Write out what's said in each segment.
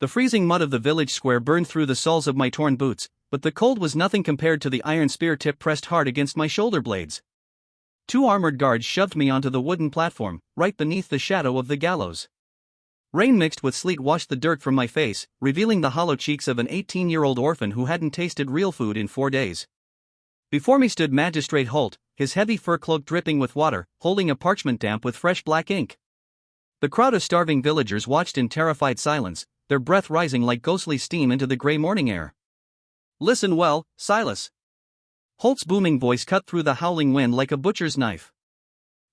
The freezing mud of the village square burned through the soles of my torn boots, but the cold was nothing compared to the iron spear tip pressed hard against my shoulder blades. 2 armored guards shoved me onto the wooden platform, right beneath the shadow of the gallows. Rain mixed with sleet washed the dirt from my face, revealing the hollow cheeks of an 18-year-old orphan who hadn't tasted real food in 4 days. Before me stood Magistrate Holt, his heavy fur cloak dripping with water, holding a parchment damp with fresh black ink. The crowd of starving villagers watched in terrified silence, their breath rising like ghostly steam into the gray morning air. "Listen well, Silas." Holt's booming voice cut through the howling wind like a butcher's knife.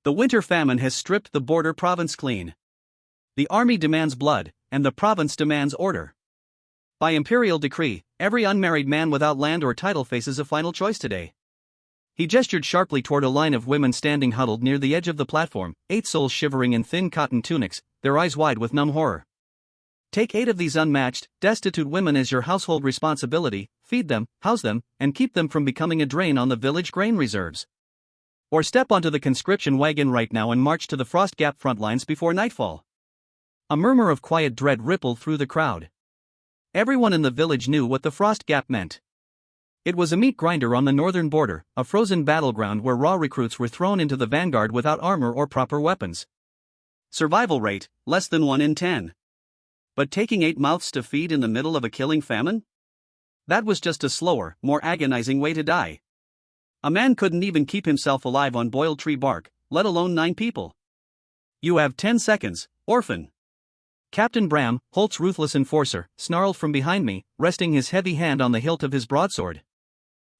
"The winter famine has stripped the border province clean. The army demands blood, and the province demands order. By imperial decree, every unmarried man without land or title faces a final choice today." He gestured sharply toward a line of women standing huddled near the edge of the platform, 8 souls shivering in thin cotton tunics, their eyes wide with numb horror. "Take 8 of these unmatched, destitute women as your household responsibility, feed them, house them, and keep them from becoming a drain on the village grain reserves. Or step onto the conscription wagon right now and march to the Frost Gap frontlines before nightfall." A murmur of quiet dread rippled through the crowd. Everyone in the village knew what the Frost Gap meant. It was a meat grinder on the northern border, a frozen battleground where raw recruits were thrown into the vanguard without armor or proper weapons. Survival rate, less than 1 in 10. But taking 8 mouths to feed in the middle of a killing famine? That was just a slower, more agonizing way to die. A man couldn't even keep himself alive on boiled tree bark, let alone 9 people. "You have 10 seconds, orphan." Captain Bram, Holt's ruthless enforcer, snarled from behind me, resting his heavy hand on the hilt of his broadsword.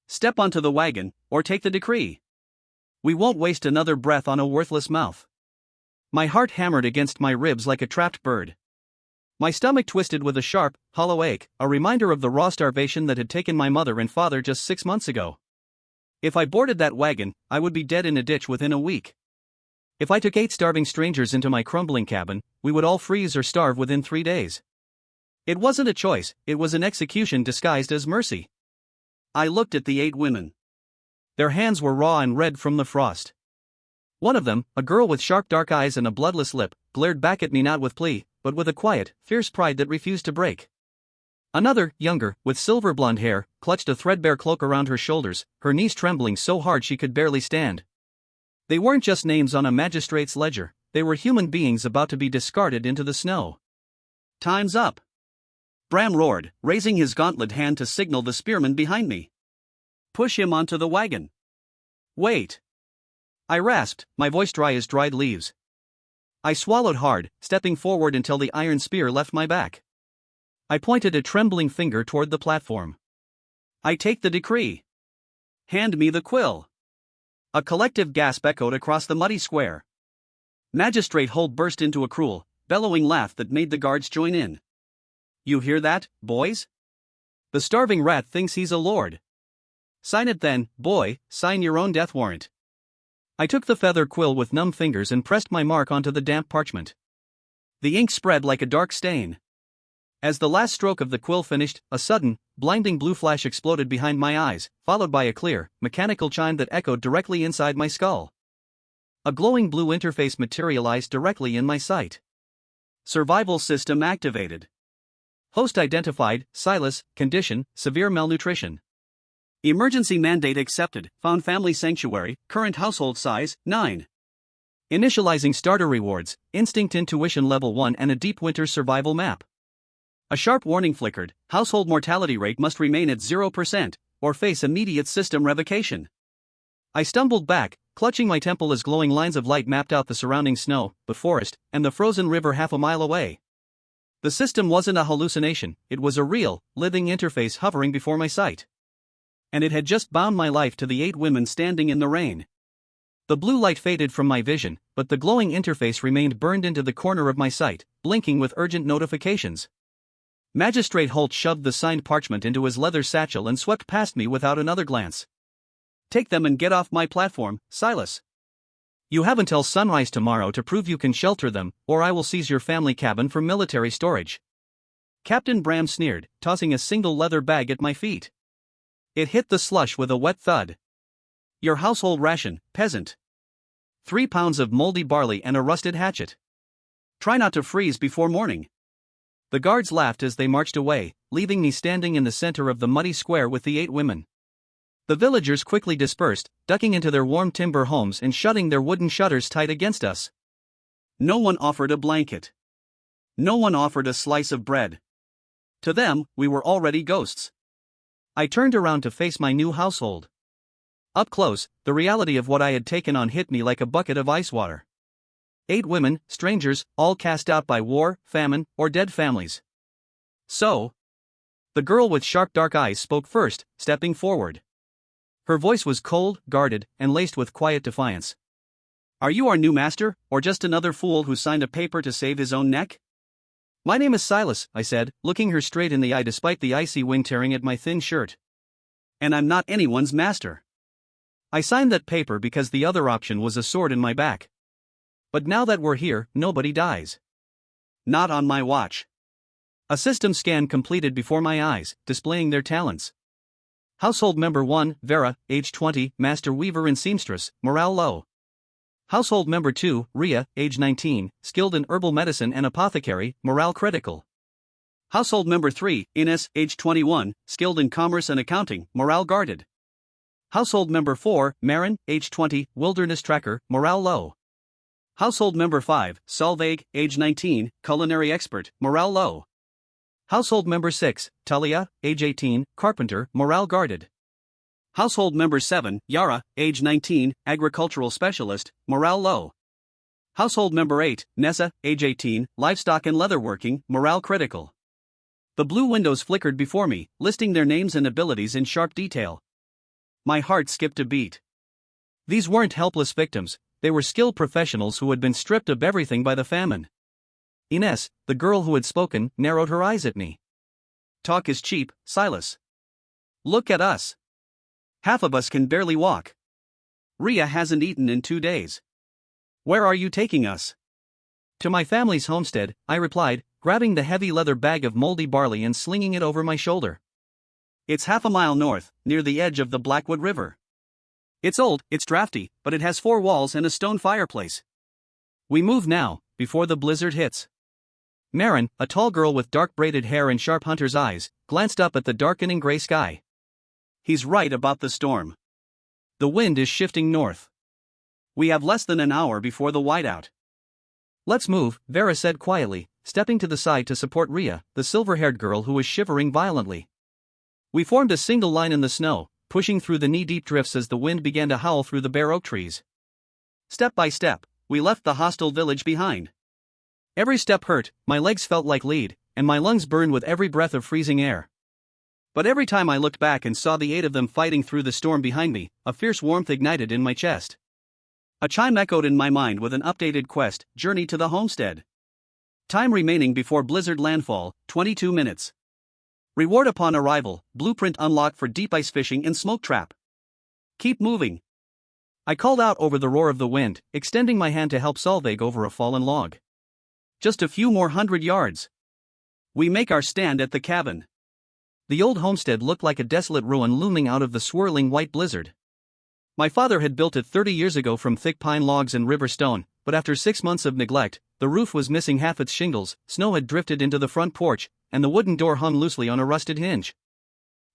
"Step onto the wagon, or take the decree. We won't waste another breath on a worthless mouth." My heart hammered against my ribs like a trapped bird. My stomach twisted with a sharp, hollow ache, a reminder of the raw starvation that had taken my mother and father just 6 months ago. If I boarded that wagon, I would be dead in a ditch within a week. If I took 8 starving strangers into my crumbling cabin, we would all freeze or starve within 3 days. It wasn't a choice, it was an execution disguised as mercy. I looked at the 8 women. Their hands were raw and red from the frost. One of them, a girl with sharp dark eyes and a bloodless lip, glared back at me not with plea, but with a quiet, fierce pride that refused to break. Another, younger, with silver blonde hair, clutched a threadbare cloak around her shoulders, her knees trembling so hard she could barely stand. They weren't just names on a magistrate's ledger, they were human beings about to be discarded into the snow. "Time's up!" Bram roared, raising his gauntlet hand to signal the spearman behind me. "Push him onto the wagon." "Wait!" I rasped, my voice dry as dried leaves. I swallowed hard, stepping forward until the iron spear left my back. I pointed a trembling finger toward the platform. "I take the decree." "Hand me the quill." A collective gasp echoed across the muddy square. Magistrate Holt burst into a cruel, bellowing laugh that made the guards join in. "You hear that, boys? The starving rat thinks he's a lord. Sign it then, boy, sign your own death warrant." I took the feather quill with numb fingers and pressed my mark onto the damp parchment. The ink spread like a dark stain. As the last stroke of the quill finished, a sudden, blinding blue flash exploded behind my eyes, followed by a clear, mechanical chime that echoed directly inside my skull. A glowing blue interface materialized directly in my sight. Survival system activated. Host identified, Silas, condition, severe malnutrition. Emergency mandate accepted, found family sanctuary, current household size, 9. Initializing starter rewards, instinct intuition level 1 and a deep winter survival map. A sharp warning flickered, household mortality rate must remain at 0%, or face immediate system revocation. I stumbled back, clutching my temple as glowing lines of light mapped out the surrounding snow, the forest, and the frozen river half a mile away. The system wasn't a hallucination, it was a real, living interface hovering before my sight. And it had just bound my life to the 8 women standing in the rain. The blue light faded from my vision, but the glowing interface remained burned into the corner of my sight, blinking with urgent notifications. Magistrate Holt shoved the signed parchment into his leather satchel and swept past me without another glance. "Take them and get off my platform, Silas. You have until sunrise tomorrow to prove you can shelter them, or I will seize your family cabin for military storage." Captain Bram sneered, tossing a single leather bag at my feet. It hit the slush with a wet thud. "Your household ration, peasant. 3 pounds of moldy barley and a rusted hatchet. Try not to freeze before morning." The guards laughed as they marched away, leaving me standing in the center of the muddy square with the 8 women. The villagers quickly dispersed, ducking into their warm timber homes and shutting their wooden shutters tight against us. No one offered a blanket. No one offered a slice of bread. To them, we were already ghosts. I turned around to face my new household. Up close, the reality of what I had taken on hit me like a bucket of ice water. 8 women, strangers, all cast out by war, famine, or dead families. So, the girl with sharp dark eyes spoke first, stepping forward. Her voice was cold, guarded, and laced with quiet defiance. "Are you our new master, or just another fool who signed a paper to save his own neck?" "My name is Silas," I said, looking her straight in the eye despite the icy wind tearing at my thin shirt. "And I'm not anyone's master. I signed that paper because the other option was a sword in my back. But now that we're here, nobody dies. Not on my watch." A system scan completed before my eyes, displaying their talents. Household member 1, Vera, age 20, master weaver and seamstress, morale low. Household member 2, Ria, age 19, skilled in herbal medicine and apothecary, morale critical. Household member 3, Ines, age 21, skilled in commerce and accounting, morale guarded. Household member 4, Marin, age 20, wilderness tracker, morale low. Household member 5, Solveig, age 19, culinary expert, morale low. Household member 6, Talia, age 18, carpenter, morale guarded. Household member 7, Yara, age 19, agricultural specialist, morale low. Household member 8, Nessa, age 18, livestock and leatherworking, morale critical. The blue windows flickered before me, listing their names and abilities in sharp detail. My heart skipped a beat. These weren't helpless victims, they were skilled professionals who had been stripped of everything by the famine. Ines, the girl who had spoken, narrowed her eyes at me. "Talk is cheap, Silas. Look at us. Half of us can barely walk. Ria hasn't eaten in 2 days. Where are you taking us?" "To my family's homestead," I replied, grabbing the heavy leather bag of moldy barley and slinging it over my shoulder. "It's half a mile north, near the edge of the Blackwood River. It's old, it's drafty, but it has 4 walls and a stone fireplace. We move now, before the blizzard hits." Marin, a tall girl with dark braided hair and sharp hunter's eyes, glanced up at the darkening gray sky. "He's right about the storm. The wind is shifting north. We have less than an hour before the whiteout." "Let's move," Vera said quietly, stepping to the side to support Ria, the silver-haired girl who was shivering violently. We formed a single line in the snow, pushing through the knee-deep drifts as the wind began to howl through the bare oak trees. Step by step, we left the hostile village behind. Every step hurt, my legs felt like lead, and my lungs burned with every breath of freezing air. But every time I looked back and saw the 8 of them fighting through the storm behind me, a fierce warmth ignited in my chest. A chime echoed in my mind with an updated quest, Journey to the Homestead. Time remaining before blizzard landfall, 22 minutes. Reward upon arrival, blueprint unlocked for deep ice fishing and smoke trap. Keep moving. I called out over the roar of the wind, extending my hand to help Solveig over a fallen log. Just a few more 100 yards. We make our stand at the cabin. The old homestead looked like a desolate ruin looming out of the swirling white blizzard. My father had built it 30 years ago from thick pine logs and river stone, but after 6 months of neglect, the roof was missing half its shingles, snow had drifted into the front porch, and the wooden door hung loosely on a rusted hinge.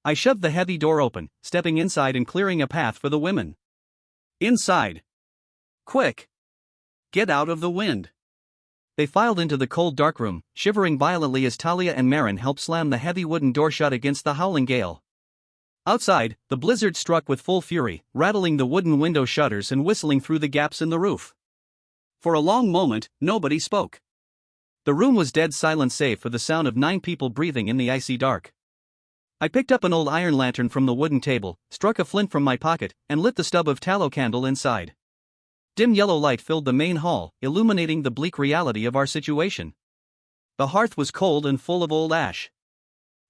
I shoved the heavy door open, stepping inside and clearing a path for the women. "Inside. Quick. Get out of the wind." They filed into the cold dark room, shivering violently as Talia and Marin helped slam the heavy wooden door shut against the howling gale. Outside, the blizzard struck with full fury, rattling the wooden window shutters and whistling through the gaps in the roof. For a long moment, nobody spoke. The room was dead silent save for the sound of 9 people breathing in the icy dark. I picked up an old iron lantern from the wooden table, struck a flint from my pocket, and lit the stub of tallow candle inside. Dim yellow light filled the main hall, illuminating the bleak reality of our situation. The hearth was cold and full of old ash.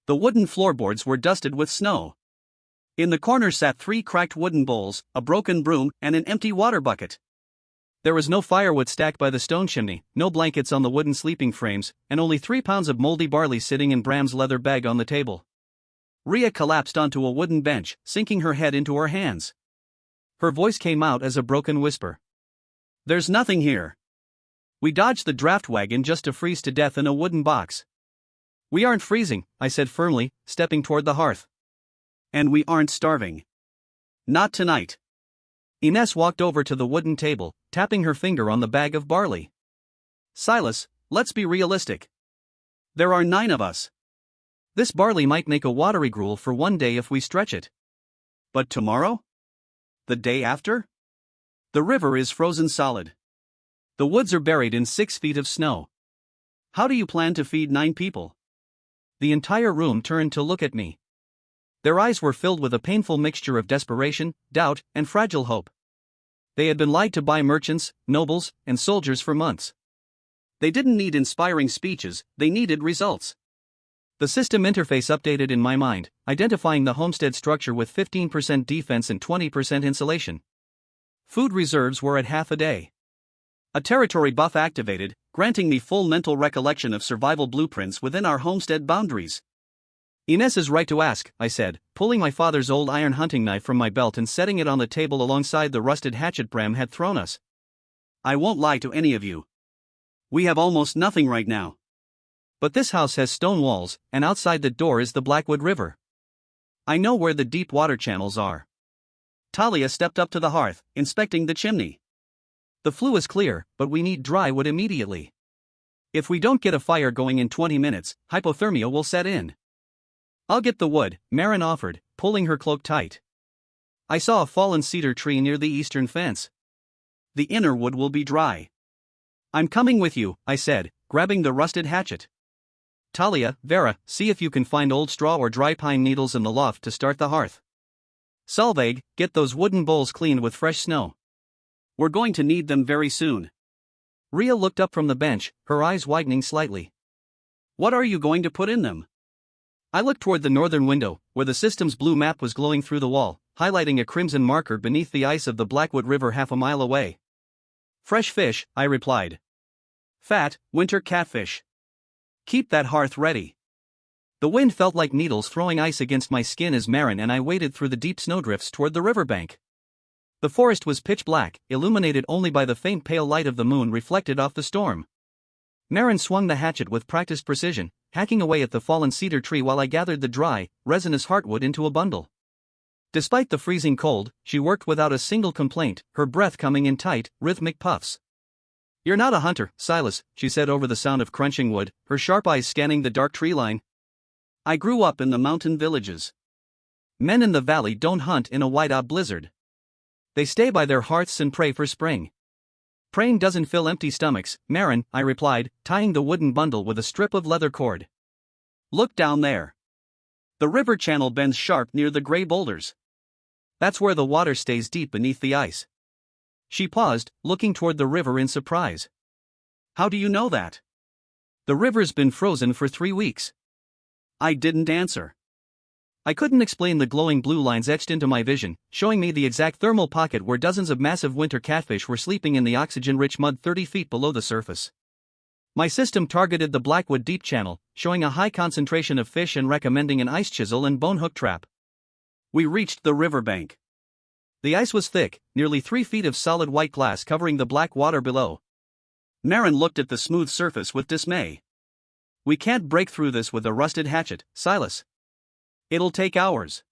The wooden floorboards were dusted with snow. In the corner sat 3 cracked wooden bowls, a broken broom, and an empty water bucket. There was no firewood stacked by the stone chimney, no blankets on the wooden sleeping frames, and only 3 pounds of moldy barley sitting in Bram's leather bag on the table. Ria collapsed onto a wooden bench, sinking her head into her hands. Her voice came out as a broken whisper. "There's nothing here. We dodged the draft wagon just to freeze to death in a wooden box. We aren't freezing, I said firmly, stepping toward the hearth. And we aren't starving. Not tonight. Ines walked over to the wooden table, tapping her finger on the bag of barley. Silas, let's be realistic. There are 9 of us. This barley might make a watery gruel for one day if we stretch it. But tomorrow? The day after? The river is frozen solid. The woods are buried in 6 feet of snow. How do you plan to feed 9 people? The entire room turned to look at me. Their eyes were filled with a painful mixture of desperation, doubt, and fragile hope. They had been lied to by merchants, nobles, and soldiers for months. They didn't need inspiring speeches, they needed results. The system interface updated in my mind, identifying the homestead structure with 15% defense and 20% insulation. Food reserves were at half a day. A territory buff activated, granting me full mental recollection of survival blueprints within our homestead boundaries. Ines is right to ask, I said, pulling my father's old iron hunting knife from my belt and setting it on the table alongside the rusted hatchet Bram had thrown us. I won't lie to any of you. We have almost nothing right now. But this house has stone walls, and outside the door is the Blackwood River. I know where the deep water channels are. Talia stepped up to the hearth, inspecting the chimney. The flue is clear, but we need dry wood immediately. If we don't get a fire going in 20 minutes, hypothermia will set in. I'll get the wood, Marin offered, pulling her cloak tight. I saw a fallen cedar tree near the eastern fence. The inner wood will be dry. I'm coming with you, I said, grabbing the rusted hatchet. Talia, Vera, see if you can find old straw or dry pine needles in the loft to start the hearth. Solveig, get those wooden bowls cleaned with fresh snow. We're going to need them very soon. Ria looked up from the bench, her eyes widening slightly. What are you going to put in them? I looked toward the northern window, where the system's blue map was glowing through the wall, highlighting a crimson marker beneath the ice of the Blackwood River half a mile away. Fresh fish, I replied. Fat, winter catfish. Keep that hearth ready. The wind felt like needles throwing ice against my skin as Marin and I waded through the deep snowdrifts toward the riverbank. The forest was pitch black, illuminated only by the faint pale light of the moon reflected off the storm. Marin swung the hatchet with practiced precision, hacking away at the fallen cedar tree while I gathered the dry, resinous heartwood into a bundle. Despite the freezing cold, she worked without a single complaint, her breath coming in tight, rhythmic puffs. "You're not a hunter, Silas," she said over the sound of crunching wood, her sharp eyes scanning the dark tree line. "I grew up in the mountain villages. Men in the valley don't hunt in a whiteout blizzard. They stay by their hearths and pray for spring." "Praying doesn't fill empty stomachs, Marin," I replied, tying the wooden bundle with a strip of leather cord. "Look down there. The river channel bends sharp near the gray boulders. That's where the water stays deep beneath the ice." She paused, looking toward the river in surprise. "How do you know that?" "The river's been frozen for 3 weeks." I didn't answer. I couldn't explain the glowing blue lines etched into my vision, showing me the exact thermal pocket where dozens of massive winter catfish were sleeping in the oxygen-rich mud 30 feet below the surface. My system targeted the Blackwood Deep Channel, showing a high concentration of fish and recommending an ice chisel and bone hook trap. We reached the riverbank. The ice was thick, nearly 3 feet of solid white glass covering the black water below. Marin looked at the smooth surface with dismay. "We can't break through this with a rusted hatchet, Silas. It'll take hours."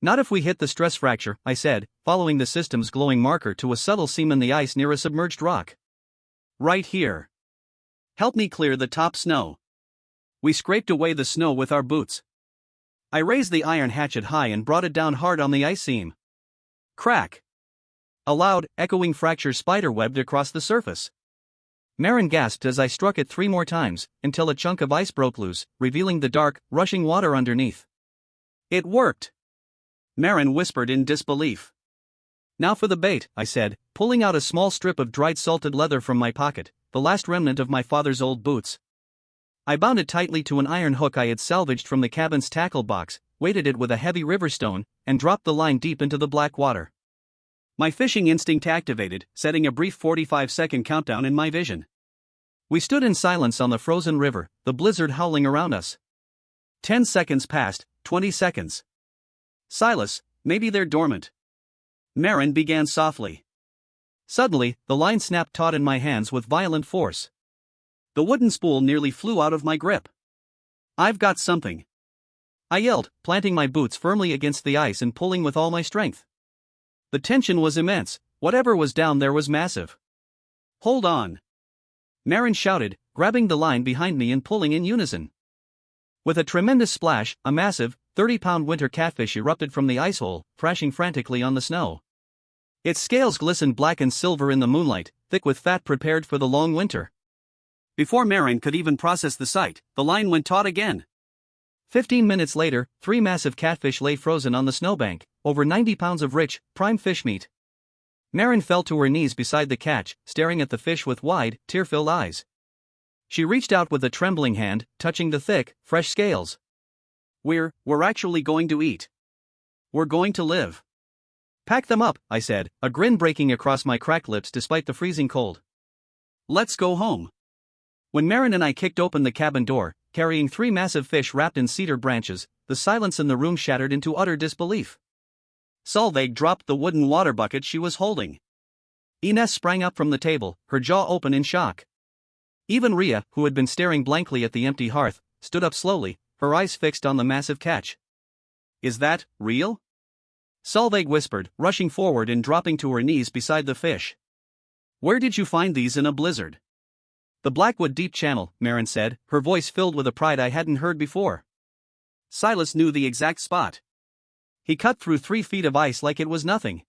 "Not if we hit the stress fracture," I said, following the system's glowing marker to a subtle seam in the ice near a submerged rock. "Right here. Help me clear the top snow." We scraped away the snow with our boots. I raised the iron hatchet high and brought it down hard on the ice seam. Crack! A loud, echoing fracture spiderwebbed across the surface. Marin gasped as I struck it 3 more times, until a chunk of ice broke loose, revealing the dark, rushing water underneath. "It worked!" Marin whispered in disbelief. "Now for the bait," I said, pulling out a small strip of dried salted leather from my pocket, the last remnant of my father's old boots. I bound it tightly to an iron hook I had salvaged from the cabin's tackle box, weighted it with a heavy river stone, and dropped the line deep into the black water. My fishing instinct activated, setting a brief 45-second countdown in my vision. We stood in silence on the frozen river, the blizzard howling around us. 10 seconds passed, 20 seconds. "Silas, maybe they're dormant." Marin began softly. Suddenly, the line snapped taut in my hands with violent force. The wooden spool nearly flew out of my grip. I've got something, I yelled, planting my boots firmly against the ice and pulling with all my strength. The tension was immense, whatever was down there was massive. Hold on, Marin shouted, grabbing the line behind me and pulling in unison. With a tremendous splash, a massive, 30-pound winter catfish erupted from the ice hole, thrashing frantically on the snow. Its scales glistened black and silver in the moonlight, thick with fat prepared for the long winter. Before Marin could even process the sight, the line went taut again. 15 minutes later, 3 massive catfish lay frozen on the snowbank, over 90 pounds of rich, prime fish meat. Marin fell to her knees beside the catch, staring at the fish with wide, tear-filled eyes. She reached out with a trembling hand, touching the thick, fresh scales. We're actually going to eat. We're going to live. Pack them up, I said, a grin breaking across my cracked lips despite the freezing cold. Let's go home. When Marin and I kicked open the cabin door, carrying 3 massive fish wrapped in cedar branches, the silence in the room shattered into utter disbelief. Solveig dropped the wooden water bucket she was holding. Ines sprang up from the table, her jaw open in shock. Even Ria, who had been staring blankly at the empty hearth, stood up slowly, her eyes fixed on the massive catch. Is that real? Solveig whispered, rushing forward and dropping to her knees beside the fish. Where did you find these in a blizzard? The Blackwood Deep Channel, Marin said, her voice filled with a pride I hadn't heard before. Silas knew the exact spot. He cut through 3 feet of ice like it was nothing.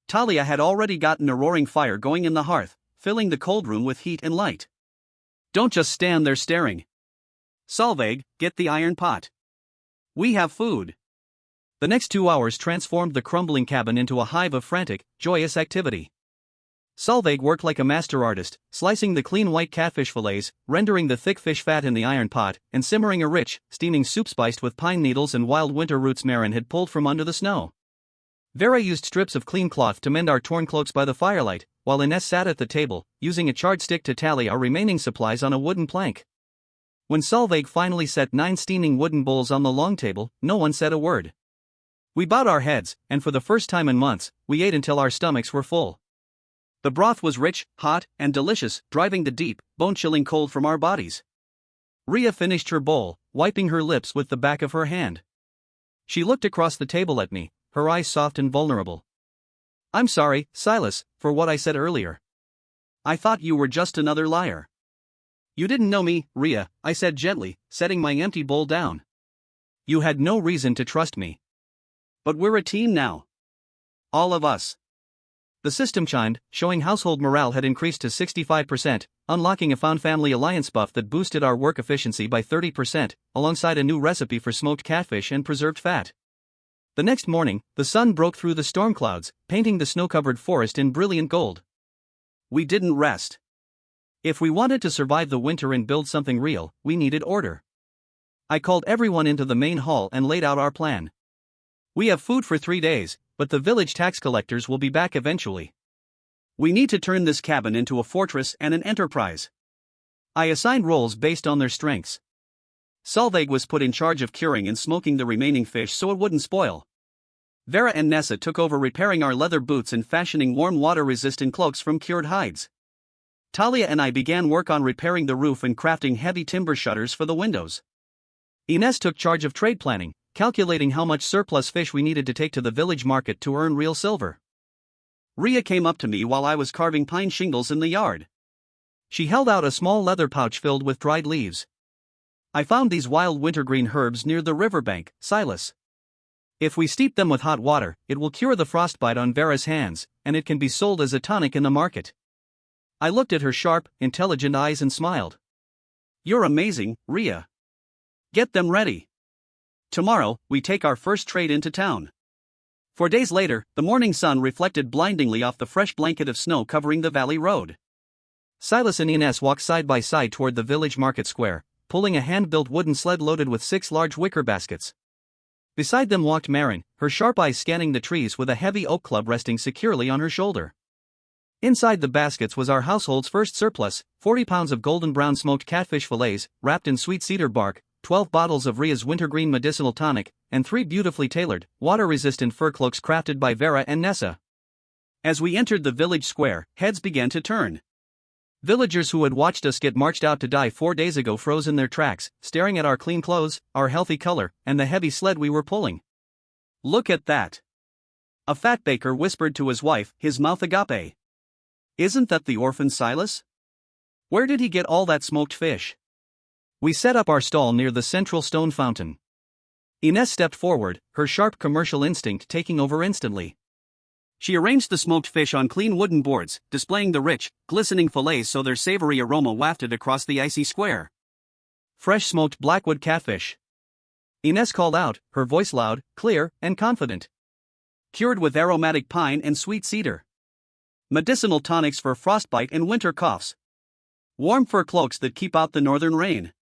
Talia had already gotten a roaring fire going in the hearth, filling the cold room with heat and light. Don't just stand there staring. Solveig, get the iron pot. We have food. The next 2 hours transformed the crumbling cabin into a hive of frantic, joyous activity. Solveig worked like a master artist, slicing the clean white catfish fillets, rendering the thick fish fat in the iron pot, and simmering a rich, steaming soup spiced with pine needles and wild winter roots Marin had pulled from under the snow. Vera used strips of clean cloth to mend our torn cloaks by the firelight, while Ines sat at the table, using a charred stick to tally our remaining supplies on a wooden plank. When Solveig finally set 9 steaming wooden bowls on the long table, no one said a word. We bowed our heads, and for the first time in months, we ate until our stomachs were full. The broth was rich, hot, and delicious, driving the deep, bone-chilling cold from our bodies. Ria finished her bowl, wiping her lips with the back of her hand. She looked across the table at me, her eyes soft and vulnerable. I'm sorry, Silas, for what I said earlier. I thought you were just another liar. You didn't know me, Ria, I said gently, setting my empty bowl down. You had no reason to trust me. But we're a team now. All of us. The system chimed, showing household morale had increased to 65%, unlocking a found family alliance buff that boosted our work efficiency by 30%, alongside a new recipe for smoked catfish and preserved fat. The next morning, the sun broke through the storm clouds, painting the snow-covered forest in brilliant gold. We didn't rest. If we wanted to survive the winter and build something real, we needed order. I called everyone into the main hall and laid out our plan. We have food for 3 days, but the village tax collectors will be back eventually. We need to turn this cabin into a fortress and an enterprise. I assigned roles based on their strengths. Solveig was put in charge of curing and smoking the remaining fish so it wouldn't spoil. Vera and Nessa took over repairing our leather boots and fashioning warm water-resistant cloaks from cured hides. Talia and I began work on repairing the roof and crafting heavy timber shutters for the windows. Ines took charge of trade planning, calculating how much surplus fish we needed to take to the village market to earn real silver. Ria came up to me while I was carving pine shingles in the yard. She held out a small leather pouch filled with dried leaves. I found these wild wintergreen herbs near the riverbank, Silas. If we steep them with hot water, it will cure the frostbite on Vera's hands, and it can be sold as a tonic in the market. I looked at her sharp, intelligent eyes and smiled. You're amazing, Ria. Get them ready. Tomorrow, we take our first trade into town. 4 days later, the morning sun reflected blindingly off the fresh blanket of snow covering the valley road. Silas and Ines walked side by side toward the village market square, pulling a hand-built wooden sled loaded with 6 large wicker baskets. Beside them walked Marin, her sharp eyes scanning the trees with a heavy oak club resting securely on her shoulder. Inside the baskets was our household's first surplus, 40 pounds of golden brown smoked catfish fillets, wrapped in sweet cedar bark, 12 bottles of Ria's wintergreen medicinal tonic, and 3 beautifully tailored, water-resistant fur cloaks crafted by Vera and Nessa. As we entered the village square, heads began to turn. Villagers who had watched us get marched out to die 4 days ago froze in their tracks, staring at our clean clothes, our healthy color, and the heavy sled we were pulling. Look at that! A fat baker whispered to his wife, his mouth agape. Isn't that the orphan Silas? Where did he get all that smoked fish? We set up our stall near the central stone fountain. Ines stepped forward, her sharp commercial instinct taking over instantly. She arranged the smoked fish on clean wooden boards, displaying the rich, glistening fillets so their savory aroma wafted across the icy square. Fresh smoked blackwood catfish. Ines called out, her voice loud, clear, and confident. Cured with aromatic pine and sweet cedar. Medicinal tonics for frostbite and winter coughs. Warm fur cloaks that keep out the northern rain.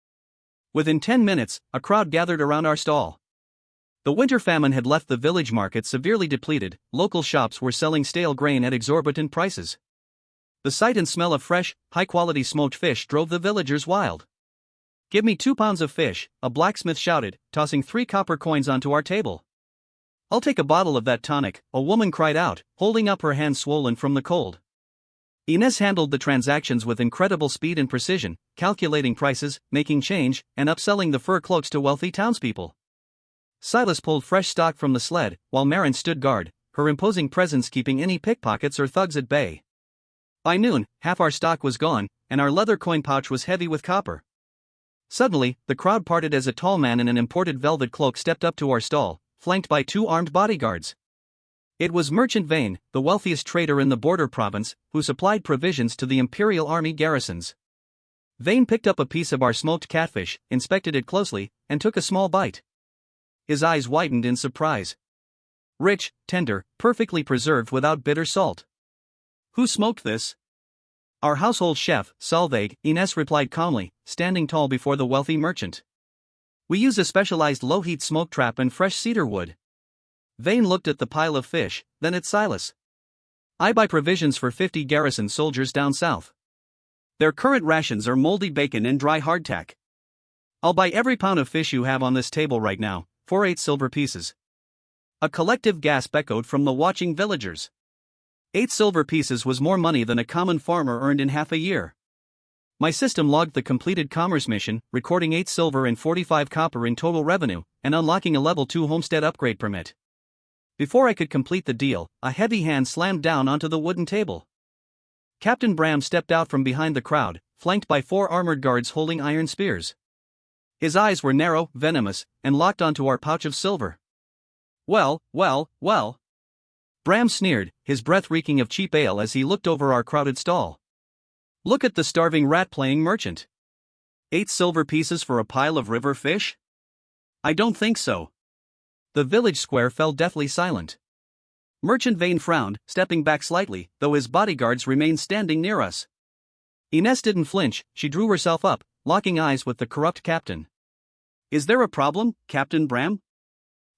Within 10 minutes, a crowd gathered around our stall. The winter famine had left the village market severely depleted, local shops were selling stale grain at exorbitant prices. The sight and smell of fresh, high-quality smoked fish drove the villagers wild. "Give me 2 pounds of fish," a blacksmith shouted, tossing 3 copper coins onto our table. "I'll take a bottle of that tonic," a woman cried out, holding up her hands swollen from the cold. Ines handled the transactions with incredible speed and precision, calculating prices, making change, and upselling the fur cloaks to wealthy townspeople. Silas pulled fresh stock from the sled, while Marin stood guard, her imposing presence keeping any pickpockets or thugs at bay. By noon, half our stock was gone, and our leather coin pouch was heavy with copper. Suddenly, the crowd parted as a tall man in an imported velvet cloak stepped up to our stall, flanked by 2 armed bodyguards. It was Merchant Vane, the wealthiest trader in the border province, who supplied provisions to the Imperial Army garrisons. Vane picked up a piece of our smoked catfish, inspected it closely, and took a small bite. His eyes widened in surprise. Rich, tender, perfectly preserved without bitter salt. "Who smoked this?" "Our household chef, Solveig," Ines replied calmly, standing tall before the wealthy merchant. "We use a specialized low-heat smoke trap and fresh cedar wood." Vane looked at the pile of fish, then at Silas. "I buy provisions for 50 garrison soldiers down south. Their current rations are moldy bacon and dry hardtack. I'll buy every pound of fish you have on this table right now, for 8 silver pieces." A collective gasp echoed from the watching villagers. 8 silver pieces was more money than a common farmer earned in half a year. My system logged the completed commerce mission, recording 8 silver and 45 copper in total revenue, and unlocking a level 2 homestead upgrade permit. Before I could complete the deal, a heavy hand slammed down onto the wooden table. Captain Bram stepped out from behind the crowd, flanked by 4 armored guards holding iron spears. His eyes were narrow, venomous, and locked onto our pouch of silver. Well. Bram sneered, his breath reeking of cheap ale as he looked over our crowded stall. "Look at the starving rat-playing merchant. 8 silver pieces for a pile of river fish? I don't think so." The village square fell deathly silent. Merchant Vane frowned, stepping back slightly, though his bodyguards remained standing near us. Ines didn't flinch, she drew herself up, locking eyes with the corrupt captain. "Is there a problem, Captain Bram?"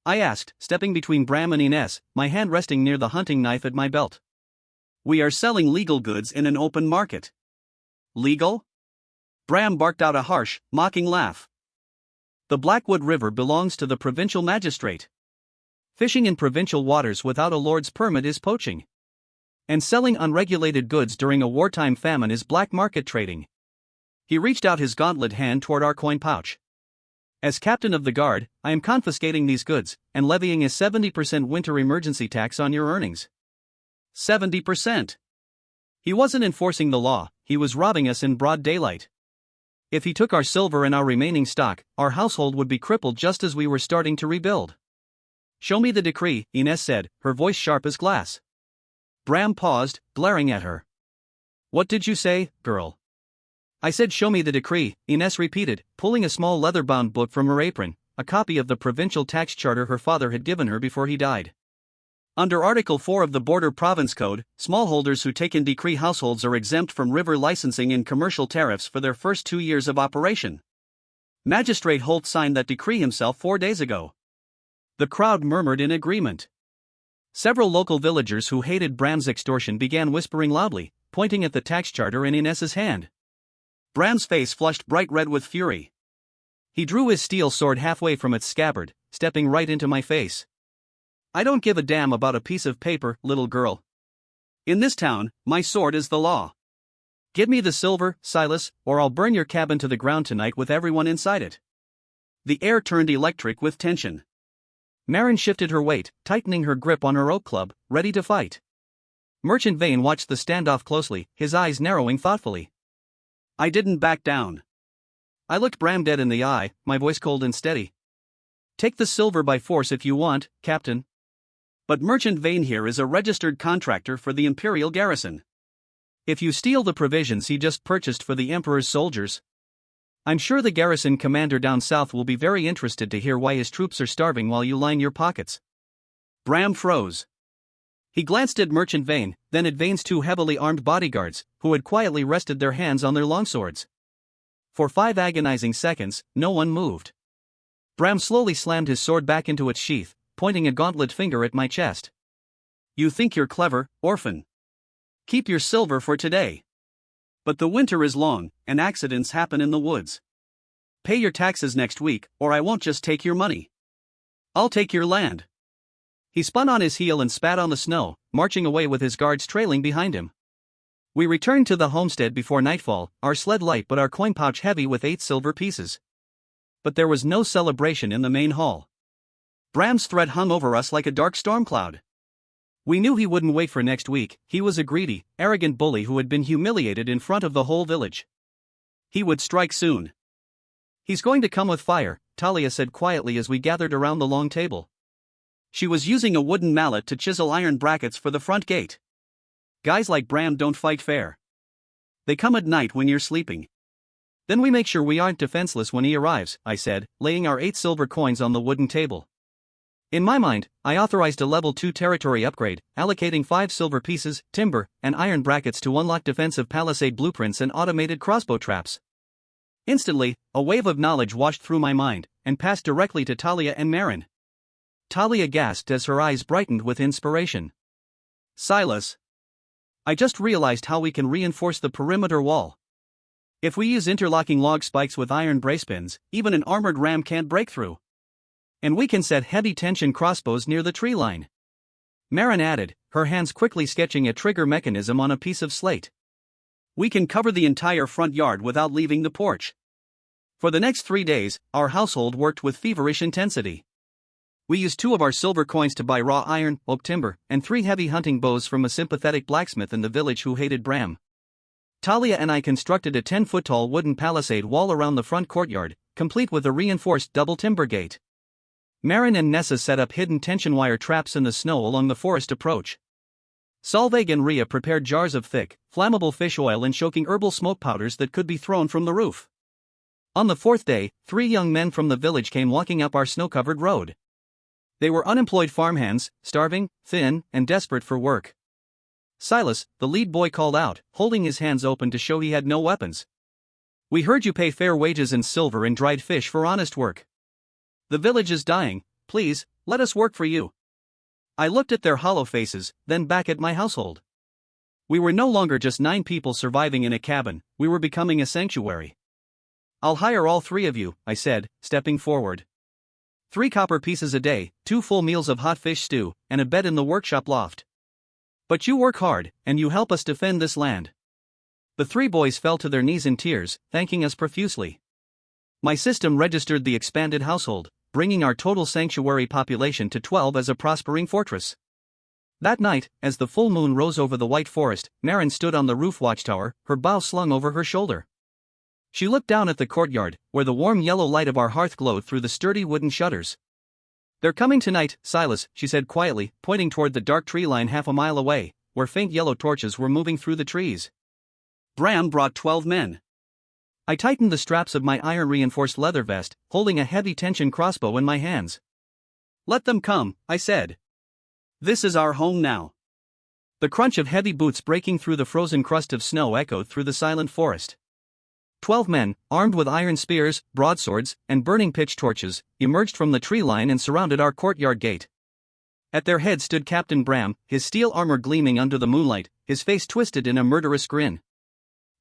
I asked, stepping between Bram and Ines, my hand resting near the hunting knife at my belt. "We are selling legal goods in an open market." "Legal?" Bram barked out a harsh, mocking laugh. "The Blackwood River belongs to the provincial magistrate. Fishing in provincial waters without a lord's permit is poaching. And selling unregulated goods during a wartime famine is black market trading." He reached out his gauntlet hand toward our coin pouch. "As captain of the guard, I am confiscating these goods, and levying a 70% winter emergency tax on your earnings." 70%? He wasn't enforcing the law, he was robbing us in broad daylight. If he took our silver and our remaining stock, our household would be crippled just as we were starting to rebuild. "Show me the decree," Ines said, her voice sharp as glass. Bram paused, glaring at her. "What did you say, girl?" "I said show me the decree," Ines repeated, pulling a small leather-bound book from her apron, a copy of the provincial tax charter her father had given her before he died. Under Article 4 of the Border Province Code, smallholders who take in decree households are exempt from river licensing and commercial tariffs for their first 2 years of operation. Magistrate Holt signed that decree himself 4 days ago. The crowd murmured in agreement. Several local villagers who hated Bram's extortion began whispering loudly, pointing at the tax charter in Ines's hand. Bram's face flushed bright red with fury. He drew his steel sword halfway from its scabbard, stepping right into my face. "I don't give a damn about a piece of paper, little girl. In this town, my sword is the law. Give me the silver, Silas, or I'll burn your cabin to the ground tonight with everyone inside it. The air turned electric with tension. Marin shifted her weight, tightening her grip on her oak club, ready to fight. Merchant Vane watched the standoff closely, his eyes narrowing thoughtfully. I didn't back down. I looked Bram dead in the eye, my voice cold and steady. Take the silver by force if you want, Captain. But Merchant Vane here is a registered contractor for the Imperial Garrison. If you steal the provisions he just purchased for the Emperor's soldiers, I'm sure the garrison commander down south will be very interested to hear why his troops are starving while you line your pockets. Bram froze. He glanced at Merchant Vane, then at Vane's two heavily armed bodyguards, who had quietly rested their hands on their longswords. For 5 agonizing seconds, no one moved. Bram slowly slammed his sword back into its sheath, pointing a gauntlet finger at my chest. You think you're clever, orphan? Keep your silver for today. But the winter is long, and accidents happen in the woods. Pay your taxes next week, or I won't just take your money. I'll take your land. He spun on his heel and spat on the snow, marching away with his guards trailing behind him. We returned to the homestead before nightfall, our sled light but our coin pouch heavy with 8 silver pieces. But there was no celebration in the main hall. Bram's threat hung over us like a dark storm cloud. We knew he wouldn't wait for next week. He was a greedy, arrogant bully who had been humiliated in front of the whole village. He would strike soon. He's going to come with fire, Talia said quietly as we gathered around the long table. She was using a wooden mallet to chisel iron brackets for the front gate. Guys like Bram don't fight fair. They come at night when you're sleeping. Then we make sure we aren't defenseless when he arrives, I said, laying our 8 silver coins on the wooden table. In my mind, I authorized a level 2 territory upgrade, allocating 5 silver pieces, timber, and iron brackets to unlock defensive palisade blueprints and automated crossbow traps. Instantly, a wave of knowledge washed through my mind, and passed directly to Talia and Marin. Talia gasped as her eyes brightened with inspiration. Silas. I just realized how we can reinforce the perimeter wall. If we use interlocking log spikes with iron bracepins, even an armored ram can't break through. And we can set heavy tension crossbows near the tree line. Marin added, her hands quickly sketching a trigger mechanism on a piece of slate. We can cover the entire front yard without leaving the porch. For the next 3 days, our household worked with feverish intensity. We used 2 of our silver coins to buy raw iron, oak timber, and 3 heavy hunting bows from a sympathetic blacksmith in the village who hated Bram. Talia and I constructed a 10-foot-tall wooden palisade wall around the front courtyard, complete with a reinforced double timber gate. Marin and Nessa set up hidden tension wire traps in the snow along the forest approach. Solveig and Rhea prepared jars of thick, flammable fish oil and choking herbal smoke powders that could be thrown from the roof. On the 4th day, 3 young men from the village came walking up our snow-covered road. They were unemployed farmhands, starving, thin, and desperate for work. Silas, the lead boy, called out, holding his hands open to show he had no weapons. We heard you pay fair wages in silver and dried fish for honest work. The village is dying, please, let us work for you. I looked at their hollow faces, then back at my household. We were no longer just 9 people surviving in a cabin, we were becoming a sanctuary. I'll hire all 3 of you, I said, stepping forward. 3 copper pieces a day, 2 full meals of hot fish stew, and a bed in the workshop loft. But you work hard, and you help us defend this land. The 3 boys fell to their knees in tears, thanking us profusely. My system registered the expanded household, bringing our total sanctuary population to 12 as a prospering fortress. That night, as the full moon rose over the white forest, Marin stood on the roof watchtower, her bow slung over her shoulder. She looked down at the courtyard, where the warm yellow light of our hearth glowed through the sturdy wooden shutters. They're coming tonight, Silas, she said quietly, pointing toward the dark tree line half a mile away, where faint yellow torches were moving through the trees. Bram brought 12 men. I tightened the straps of my iron-reinforced leather vest, holding a heavy tension crossbow in my hands. Let them come, I said. This is our home now. The crunch of heavy boots breaking through the frozen crust of snow echoed through the silent forest. 12 men, armed with iron spears, broadswords, and burning pitch torches, emerged from the tree line and surrounded our courtyard gate. At their head stood Captain Bram, his steel armor gleaming under the moonlight, his face twisted in a murderous grin.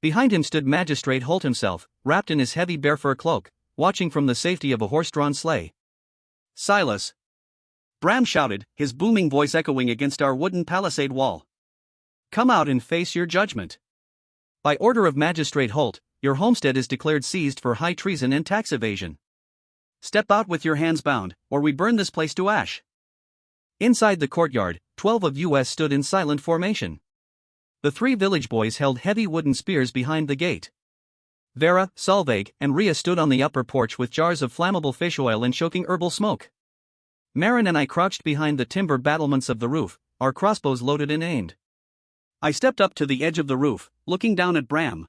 Behind him stood Magistrate Holt himself, wrapped in his heavy bear fur cloak, watching from the safety of a horse-drawn sleigh. Silas! Bram shouted, his booming voice echoing against our wooden palisade wall. Come out and face your judgment. By order of Magistrate Holt, your homestead is declared seized for high treason and tax evasion. Step out with your hands bound, or we burn this place to ash. Inside the courtyard, 12 of us stood in silent formation. The 3 village boys held heavy wooden spears behind the gate. Vera, Solveig, and Ria stood on the upper porch with jars of flammable fish oil and choking herbal smoke. Marin and I crouched behind the timber battlements of the roof, our crossbows loaded and aimed. I stepped up to the edge of the roof, looking down at Bram.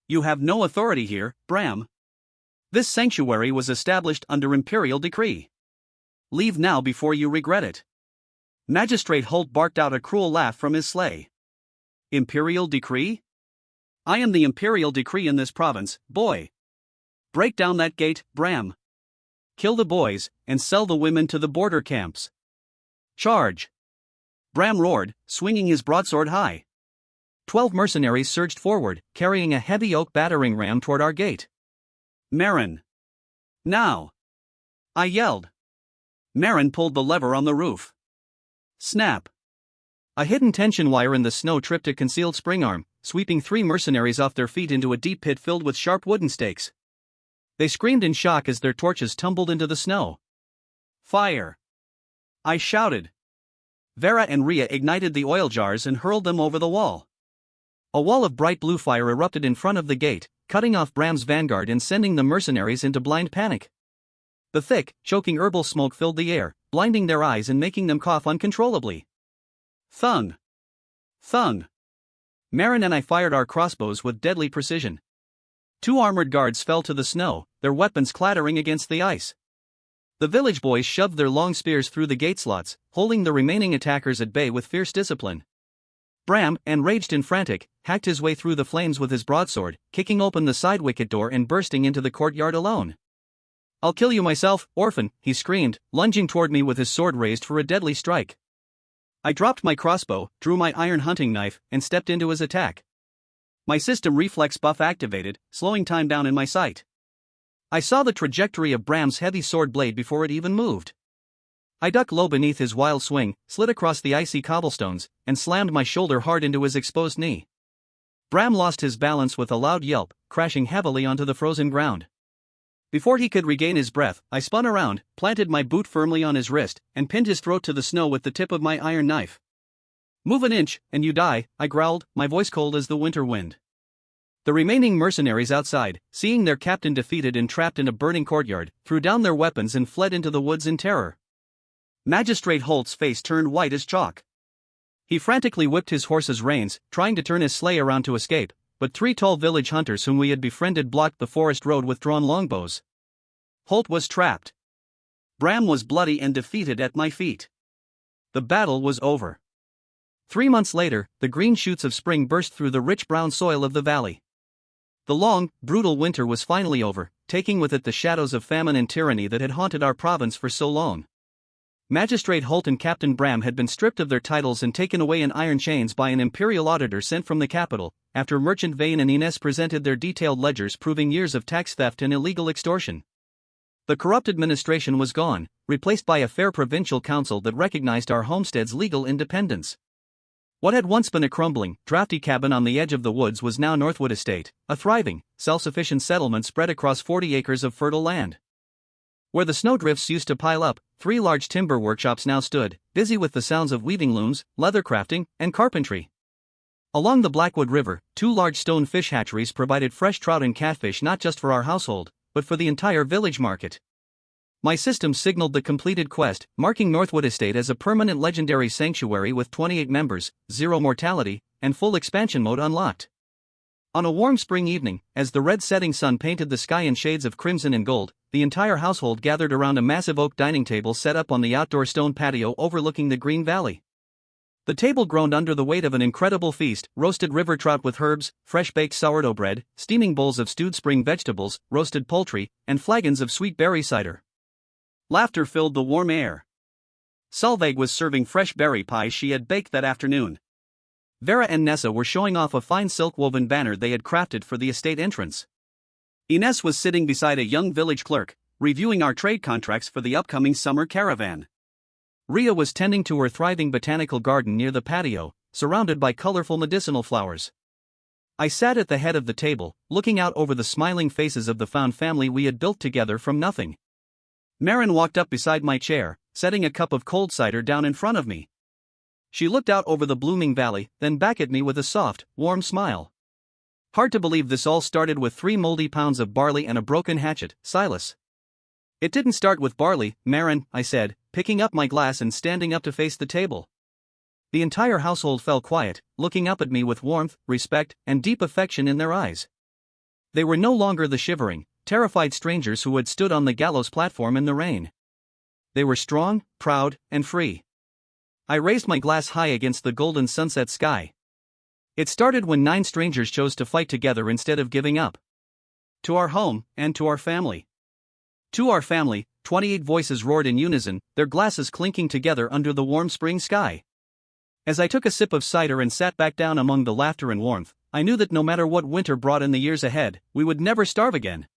You have no authority here, Bram. This sanctuary was established under imperial decree. Leave now before you regret it. Magistrate Holt barked out a cruel laugh from his sleigh. Imperial decree? I am the imperial decree in this province, boy. Break down that gate, Bram. Kill the boys, and sell the women to the border camps. Charge! Bram roared, swinging his broadsword high. 12 mercenaries surged forward, carrying a heavy oak battering ram toward our gate. Marin! Now! I yelled. Marin pulled the lever on the roof. Snap! A hidden tension wire in the snow tripped a concealed spring arm, sweeping 3 mercenaries off their feet into a deep pit filled with sharp wooden stakes. They screamed in shock as their torches tumbled into the snow. Fire! I shouted. Vera and Ria ignited the oil jars and hurled them over the wall. A wall of bright blue fire erupted in front of the gate, cutting off Bram's vanguard and sending the mercenaries into blind panic. The thick, choking herbal smoke filled the air, blinding their eyes and making them cough uncontrollably. Thung! Thung! Marin and I fired our crossbows with deadly precision. 2 armored guards fell to the snow, their weapons clattering against the ice. The village boys shoved their long spears through the gate slots, holding the remaining attackers at bay with fierce discipline. Bram, enraged and frantic, hacked his way through the flames with his broadsword, kicking open the side wicket door and bursting into the courtyard alone. I'll kill you myself, orphan, he screamed, lunging toward me with his sword raised for a deadly strike. I dropped my crossbow, drew my iron hunting knife, and stepped into his attack. My system reflex buff activated, slowing time down in my sight. I saw the trajectory of Bram's heavy sword blade before it even moved. I ducked low beneath his wild swing, slid across the icy cobblestones, and slammed my shoulder hard into his exposed knee. Bram lost his balance with a loud yelp, crashing heavily onto the frozen ground. Before he could regain his breath, I spun around, planted my boot firmly on his wrist, and pinned his throat to the snow with the tip of my iron knife. Move an inch, and you die, I growled, my voice cold as the winter wind. The remaining mercenaries outside, seeing their captain defeated and trapped in a burning courtyard, threw down their weapons and fled into the woods in terror. Magistrate Holt's face turned white as chalk. He frantically whipped his horse's reins, trying to turn his sleigh around to escape, but 3 tall village hunters whom we had befriended blocked the forest road with drawn longbows. Holt was trapped. Bram was bloody and defeated at my feet. The battle was over. 3 months later, the green shoots of spring burst through the rich brown soil of the valley. The long, brutal winter was finally over, taking with it the shadows of famine and tyranny that had haunted our province for so long. Magistrate Holt and Captain Bram had been stripped of their titles and taken away in iron chains by an imperial auditor sent from the capital, after Merchant Vane and Ines presented their detailed ledgers proving years of tax theft and illegal extortion. The corrupt administration was gone, replaced by a fair provincial council that recognized our homestead's legal independence. What had once been a crumbling, drafty cabin on the edge of the woods was now Northwood Estate, a thriving, self-sufficient settlement spread across 40 acres of fertile land. Where the snowdrifts used to pile up, 3 large timber workshops now stood, busy with the sounds of weaving looms, leather crafting, and carpentry. Along the Blackwood River, 2 large stone fish hatcheries provided fresh trout and catfish not just for our household, but for the entire village market. My system signaled the completed quest, marking Northwood Estate as a permanent legendary sanctuary with 28 members, zero mortality, and full expansion mode unlocked. On a warm spring evening, as the red setting sun painted the sky in shades of crimson and gold, the entire household gathered around a massive oak dining table set up on the outdoor stone patio overlooking the green valley. The table groaned under the weight of an incredible feast: roasted river trout with herbs, fresh baked sourdough bread, steaming bowls of stewed spring vegetables, roasted poultry, and flagons of sweet berry cider. Laughter filled the warm air. Solveig was serving fresh berry pie she had baked that afternoon. Vera and Nessa were showing off a fine silk-woven banner they had crafted for the estate entrance. Ines was sitting beside a young village clerk, reviewing our trade contracts for the upcoming summer caravan. Ria was tending to her thriving botanical garden near the patio, surrounded by colorful medicinal flowers. I sat at the head of the table, looking out over the smiling faces of the found family we had built together from nothing. Marin walked up beside my chair, setting a cup of cold cider down in front of me. She looked out over the blooming valley, then back at me with a soft, warm smile. Hard to believe this all started with 3 moldy pounds of barley and a broken hatchet, Silas. It didn't start with barley, Marin, I said, picking up my glass and standing up to face the table. The entire household fell quiet, looking up at me with warmth, respect, and deep affection in their eyes. They were no longer the shivering, terrified strangers who had stood on the gallows platform in the rain. They were strong, proud, and free. I raised my glass high against the golden sunset sky. It started when 9 strangers chose to fight together instead of giving up. To our home, and to our family. To our family, 28 voices roared in unison, their glasses clinking together under the warm spring sky. As I took a sip of cider and sat back down among the laughter and warmth, I knew that no matter what winter brought in the years ahead, we would never starve again.